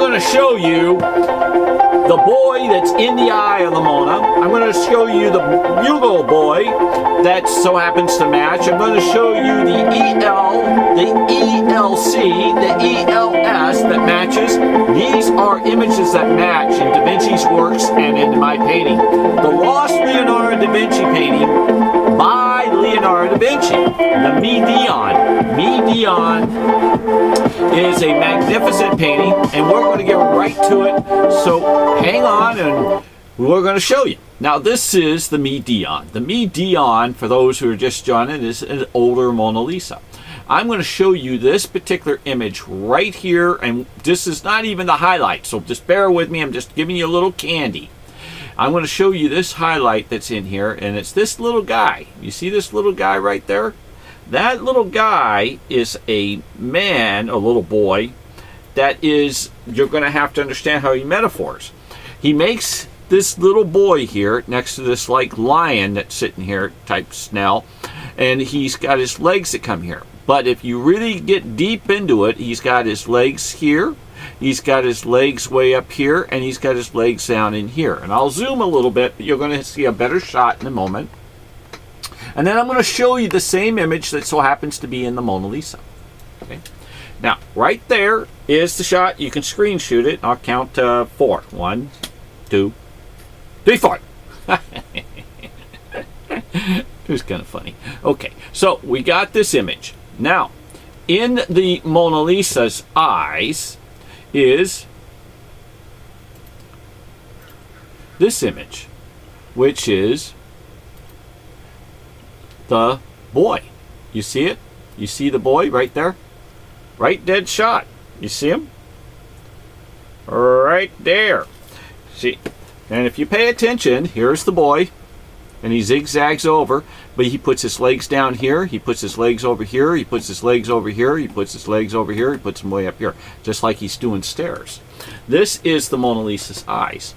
going to show you the boy that's in the eye of the Mona. I'm going to show you the bugle boy that so happens to match. I'm going to show you the EL, the ELC, the ELS that matches. These are images that match in Da Vinci's works and in my painting. The Lost Leonardo da Vinci painting by Leonardo da Vinci, the Midion. Midion is a magnificent painting, and we're going to get right to it. So hang on, and we're going to show you. Now, this is the Midion. The Midion, for those who are just joining, is an older Mona Lisa. I'm going to show you this particular image right here, and this is not even the highlight, so just bear with me. I'm just giving you a little candy. I'm going to show you this highlight that's in here, and it's this little guy. You see this little guy right there? That little guy is a man, a little boy, that is, you're going to have to understand how he metaphors. He makes this little boy here next to this like lion that's sitting here, type Snell, and he's got his legs that come here. But if you really get deep into it, he's got his legs here, he's got his legs way up here, and he's got his legs down in here. And I'll zoom a little bit, but you're going to see a better shot in a moment. And then I'm going to show you the same image that so happens to be in the Mona Lisa. Okay. Now, right there is the shot. You can screen shoot it. I'll count 4. 1, 2, 3, 4. It was kind of funny. Okay, so we got this image. Now, in the Mona Lisa's eyes is this image, which is the boy. You see it? You see the boy right there? Right dead shot. You see him? Right there. See? And if you pay attention, here's the boy, and he zigzags over, but he puts his legs down here, he puts his legs over here, he puts his legs over here, he puts his legs over here, he puts them way up here, just like he's doing stairs. This is the Mona Lisa's eyes.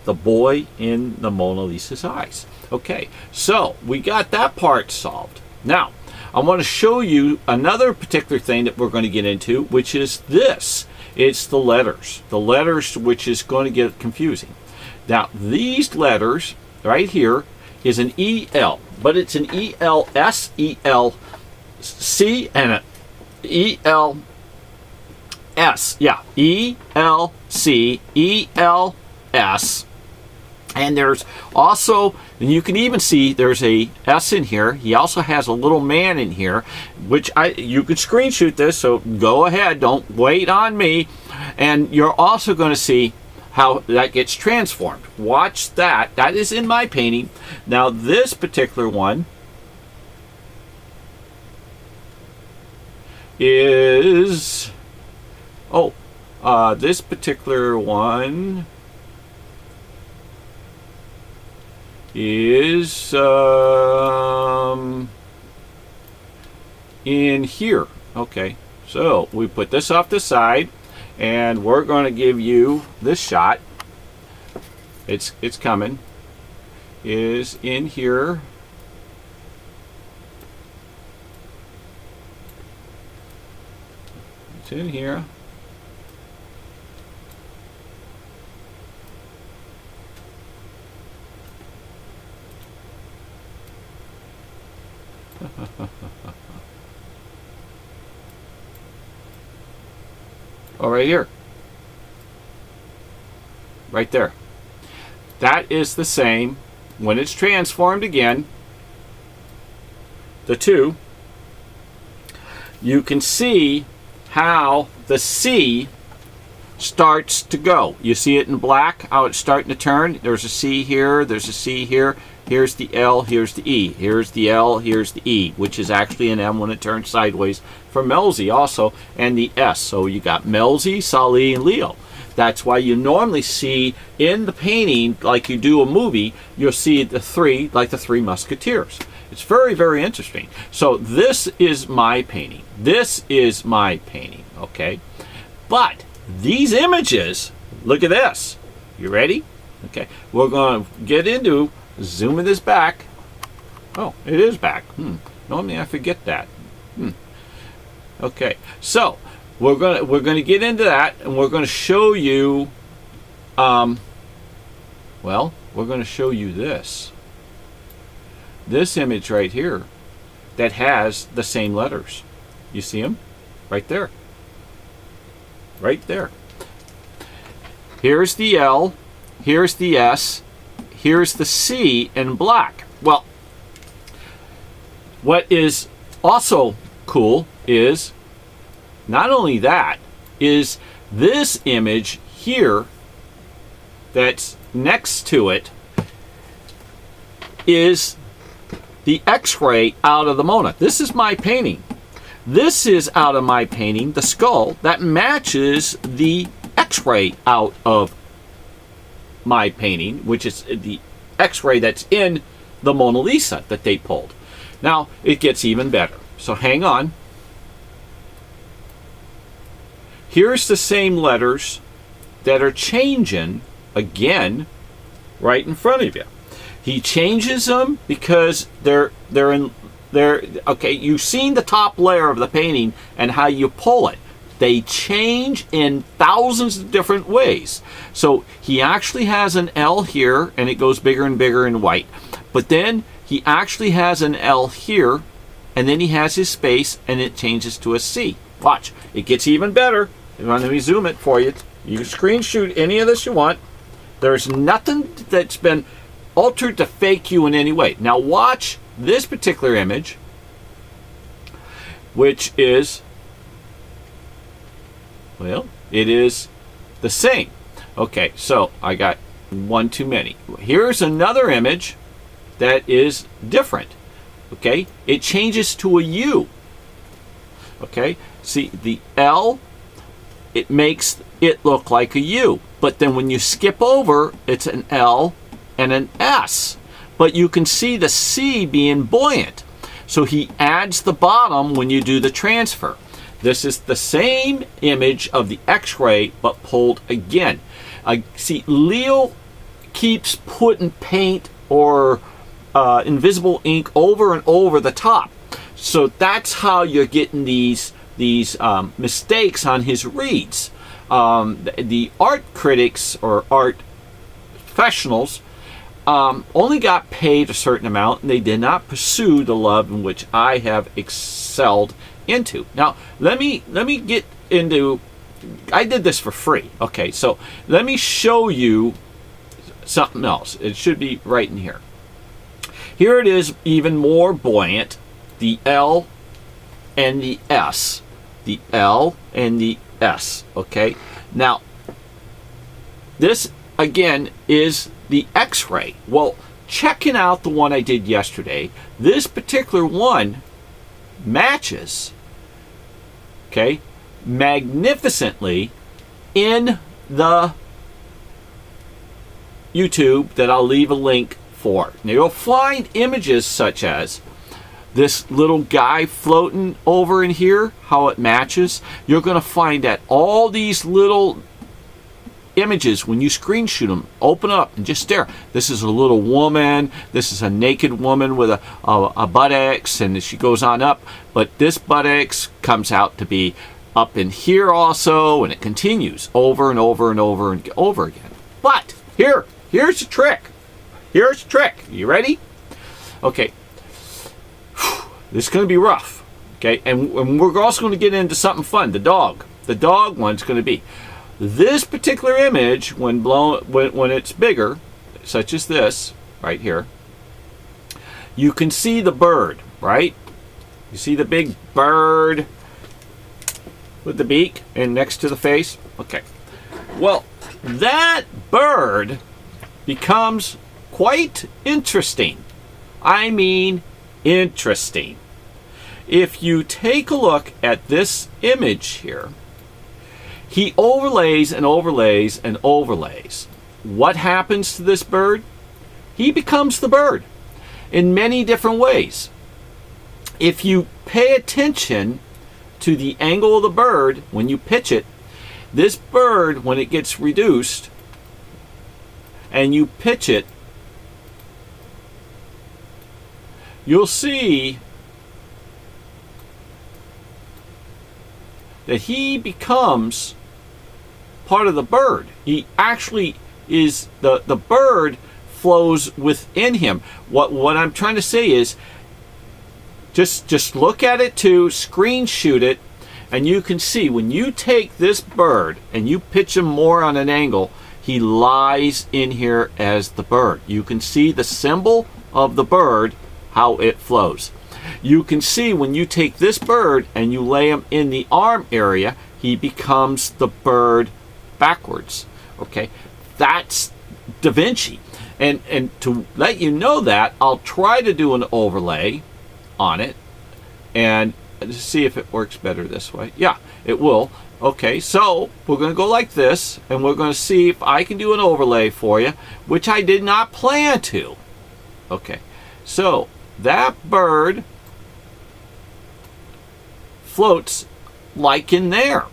The boy in the Mona Lisa's eyes. Okay, so we got that part solved. Now, I want to show you another particular thing that we're going to get into, which is this. It's the letters. The letters, which is going to get confusing. Now, these letters right here is an EL, but it's an ELS, ELC, and an ELS. Yeah, ELC, ELS. And there's also, and you can even see there's a S in here. He also has a little man in here, which you could screenshot this, so go ahead, don't wait on me. And you're also going to see how that gets transformed. Watch that. That is in my painting. Now this particular one is, this particular one is in here. Okay, so we put this off the side, and we're going to give you this shot. It's coming. Is in here. It's in here. Oh, right here. Right there. That is the same. When it's transformed again, the two, you can see how the C starts to go. You see it in black, how it's starting to turn. There's a C here, there's a C here. Here's the L, here's the E. Here's the L, here's the E, which is actually an M when it turns sideways for Melzi also, and the S. So you got Melzi, Sali, and Leo. That's why you normally see in the painting, like you do a movie, you'll see the three, like the Three Musketeers. It's very, very interesting. So this is my painting. This is my painting, okay? But these images, look at this. You ready? Okay, we're going to get into zooming this back. Oh, it is back. Normally I forget that. Okay, so we're gonna get into that, and we're gonna show you. Well, we're gonna show you this image right here that has the same letters. You see them right there. Right there. Here's the L, here's the S, here's the C in black. Well, what is also cool is not only that, is this image here that's next to it is the X-ray out of the Mona. This is my painting. This is out of my painting, the skull, that matches the X-ray out of my painting, which is the X-ray that's in the Mona Lisa that they pulled. Now, it gets even better. So hang on. Here's the same letters that are changing again right in front of you. He changes them because they're okay, you've seen the top layer of the painting and how you pull it. They change in thousands of different ways. So he actually has an L here, and it goes bigger and bigger in white. But then he actually has an L here, and then he has his space, and it changes to a C. Watch, it gets even better. Let me zoom it for you. You can screenshot any of this you want. There's nothing that's been altered to fake you in any way. Now watch this particular image, which is, well, it is the same. Okay, so I got one too many. Here's another image that is different. Okay, it changes to a U. Okay, see the L, it makes it look like a U. But then when you skip over, it's an L and an S. But you can see the C being buoyant. So he adds the bottom when you do the transfer. This is the same image of the X-ray, but pulled again. See, Leo keeps putting paint or invisible ink over and over the top. So that's how you're getting these mistakes on his reads. The art critics or art professionals only got paid a certain amount, and they did not pursue the love in which I have excelled into. Now, let me get into. I did this for free. Okay, so let me show you something else. It should be right in here. Here it is, even more buoyant. The L and the S. The L and the S. Okay. Now, this again is the X-ray. Well, checking out the one I did yesterday, this particular one matches, okay, magnificently in the YouTube that I'll leave a link for. Now you'll find images such as this little guy floating over in here, how it matches. You're going to find that all these little images, when you screenshot them, open up and just stare. This is a little woman. This is a naked woman with a buttocks, and she goes on up. But this buttocks comes out to be up in here also, and it continues over and over and over and over again. But here's the trick. Here's the trick. You ready? Okay. This is going to be rough. Okay, and we're also going to get into something fun. The dog. The dog one's going to be. This particular image, when it's bigger, such as this right here, you can see the bird, right? You see the big bird with the beak and next to the face? Okay. Well, that bird becomes quite interesting. I mean, interesting. If you take a look at this image here, he overlays and overlays and overlays. What happens to this bird? He becomes the bird in many different ways. If you pay attention to the angle of the bird when you pitch it, this bird, when it gets reduced and you pitch it, you'll see that he becomes part of the bird. He actually is, the bird flows within him. What I'm trying to say is, just look at it too, screen shoot it, and you can see when you take this bird and you pitch him more on an angle, he lies in here as the bird. You can see the symbol of the bird, how it flows. You can see when you take this bird and you lay him in the arm area, he becomes the bird backwards. Okay, that's Da Vinci. And to let you know that, I'll try to do an overlay on it and see if it works better this way. Yeah, it will. Okay, so we're going to go like this, and we're going to see if I can do an overlay for you, which I did not plan to. Okay, so that bird floats like in there,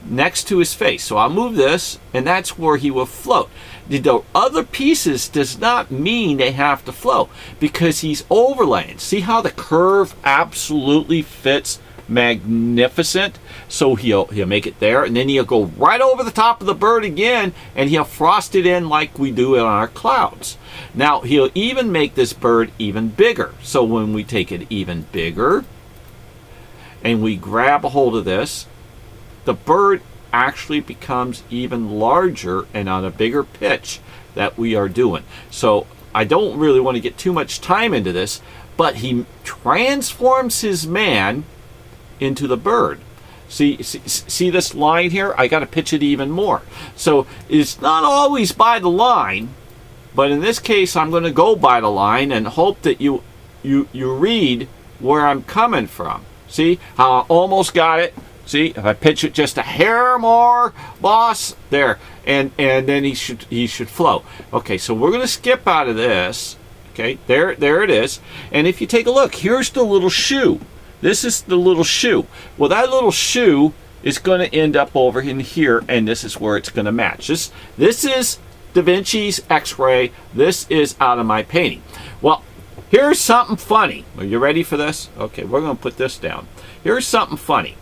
next to his face. So I'll move this, and that's where he will float. The other pieces does not mean they have to flow, because he's overlaying. See how the curve absolutely fits magnificent? So he'll make it there, and then he'll go right over the top of the bird again, and he'll frost it in like we do in our clouds. Now he'll even make this bird even bigger. So when we take it even bigger and we grab a hold of this, the bird actually becomes even larger and on a bigger pitch that we are doing. So I don't really want to get too much time into this, but he transforms his man into the bird. See this line here? I got to pitch it even more. So it's not always by the line, but in this case I'm going to go by the line and hope that you read where I'm coming from. See how I almost got it? See, if I pitch it just a hair more, boss, there, and then he should flow. Okay, so we're going to skip out of this. Okay, there it is. And if you take a look, here's the little shoe. This is the little shoe. Well, that little shoe is going to end up over in here, and this is where it's going to match. This is Da Vinci's X-ray. This is out of my painting. Well, here's something funny. Are you ready for this? Okay, we're going to put this down. Here's something funny.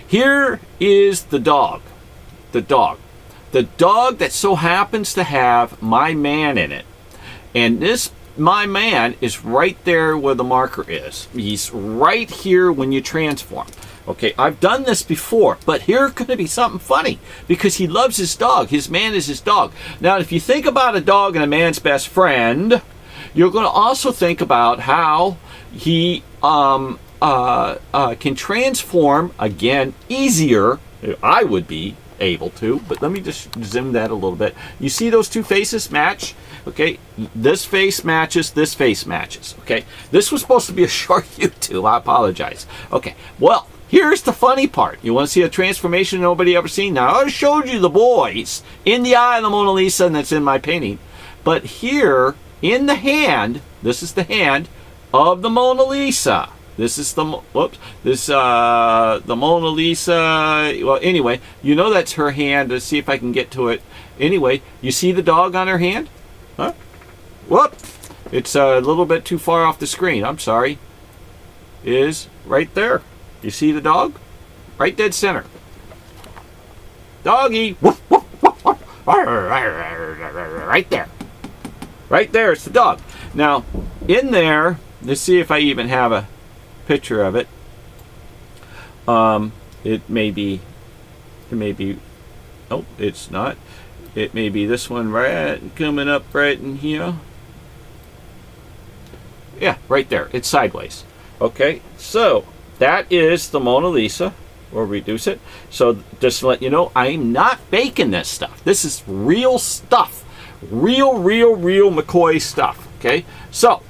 Here is the dog. The dog. The dog that so happens to have my man in it. And this, my man, is right there where the marker is. He's right here when you transform. Okay, I've done this before, but here's going to be something funny because he loves his dog. His man is his dog. Now, if you think about a dog and a man's best friend, you're going to also think about how he can transform, again, easier. I would be able to, but let me just zoom that a little bit. You see those two faces match? Okay, this face matches, this face matches. Okay, this was supposed to be a short YouTube. I apologize. Okay, well, here's the funny part. You want to see a transformation nobody ever seen? Now, I showed you the boys in the eye of the Mona Lisa, and that's in my painting. But here, in the hand, this is the hand of the Mona Lisa. This is the, whoops, this, the Mona Lisa. Well, anyway, you know that's her hand. Let's see if I can get to it. Anyway, you see the dog on her hand? Huh? Whoop! It's a little bit too far off the screen. I'm sorry. Is right there. You see the dog? Right dead center. Doggy. Woof, woof, woof, woof. Right there. Right there. It's the dog. Now, in there, let's see if I even have a picture of it. It may be, oh, it's not. It may be this one right coming up right in here. Yeah, right there. It's sideways. Okay, so that is the Mona Lisa. We'll reduce it. So just to let you know, I'm not faking this stuff. This is real stuff. Real McCoy stuff. Okay, so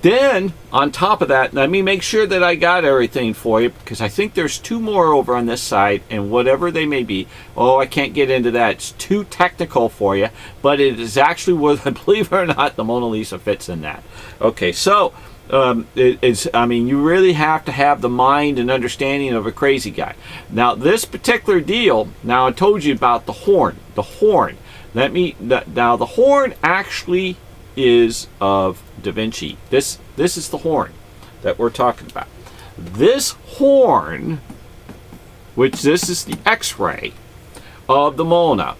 then on top of that, let me make sure that I got everything for you, because I think there's two more over on this side, and whatever they may be. Oh, I can't get into that. It's too technical for you, but it is actually where, believe it or not, the Mona Lisa fits in that. Okay, so I mean, you really have to have the mind and understanding of a crazy guy. Now, this particular deal, now I told you about the horn. The horn. Now, the horn actually is of Da Vinci. This is the horn that we're talking about. This horn which this is the X-ray of the Mona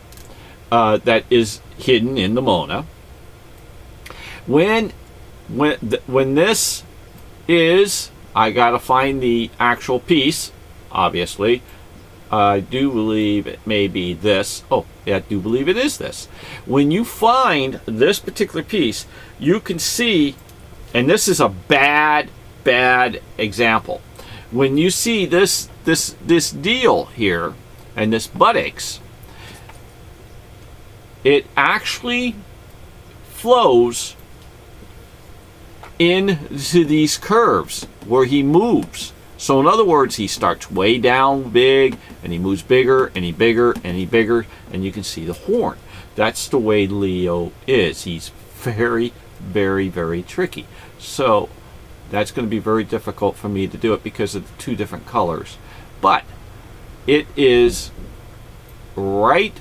that is hidden in the Mona. When this is, I gotta find the actual piece, obviously. I do believe it may be this. Oh, yeah, I do believe it is this. When you find this particular piece, you can see, and this is a bad example. When you see this deal here, and this buttocks, it actually flows into these curves where he moves. So in other words, he starts way down big, and he moves bigger, and he bigger, and he bigger, and you can see the horn. That's the way Leo is. He's very, very tricky. So that's going to be very difficult for me to do it because of the two different colors. But it is right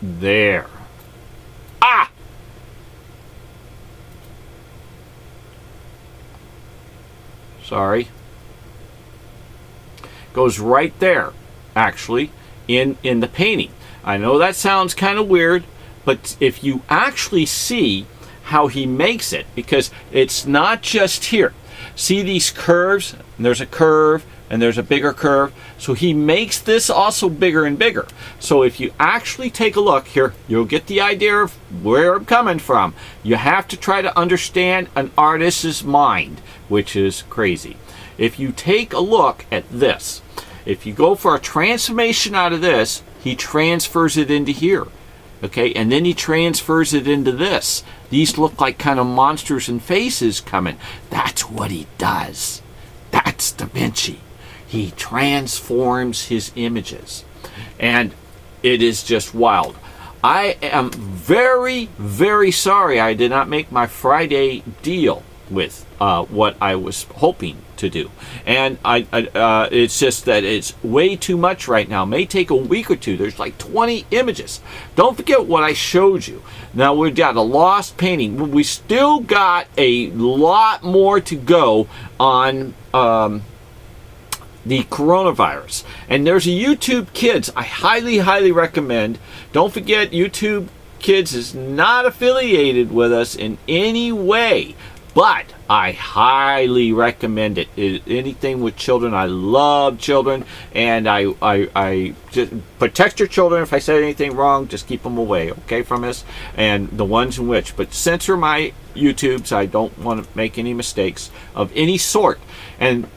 there. Ah! Sorry. Goes right there, actually, in the painting. I know that sounds kind of weird, but if you actually see how he makes it, because it's not just here. See these curves? And there's a curve, and there's a bigger curve. So he makes this also bigger and bigger. So if you actually take a look here, you'll get the idea of where I'm coming from. You have to try to understand an artist's mind, which is crazy. If you take a look at this, if you go for a transformation out of this, he transfers it into here. Okay, and then he transfers it into this. These look like kind of monsters and faces coming. That's what he does. That's Da Vinci. He transforms his images. And it is just wild. I am very sorry I did not make my Friday deal with what I was hoping to do. And it's just that it's way too much right now. It may take a week or two. There's like 20 images. Don't forget what I showed you. Now we've got a lost painting. We still got a lot more to go on the coronavirus. And there's a YouTube Kids I highly recommend. Don't forget, YouTube Kids is not affiliated with us in any way, but I highly recommend it. Anything with children, I love children, and I just protect your children. If I say anything wrong, just keep them away, okay, from us, and the ones in which. But censor my YouTubes. I don't want to make any mistakes of any sort. And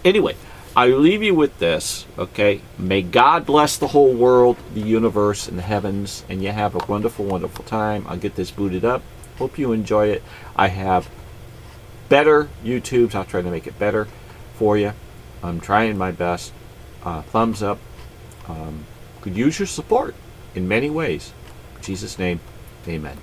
anyway, I leave you with this, okay? May God bless the whole world, the universe, and the heavens, and you have a wonderful time. I'll get this booted up. Hope you enjoy it. I have better YouTubes. I'll try to make it better for you. I'm trying my best. Thumbs up. Could use your support in many ways. In Jesus' name, amen.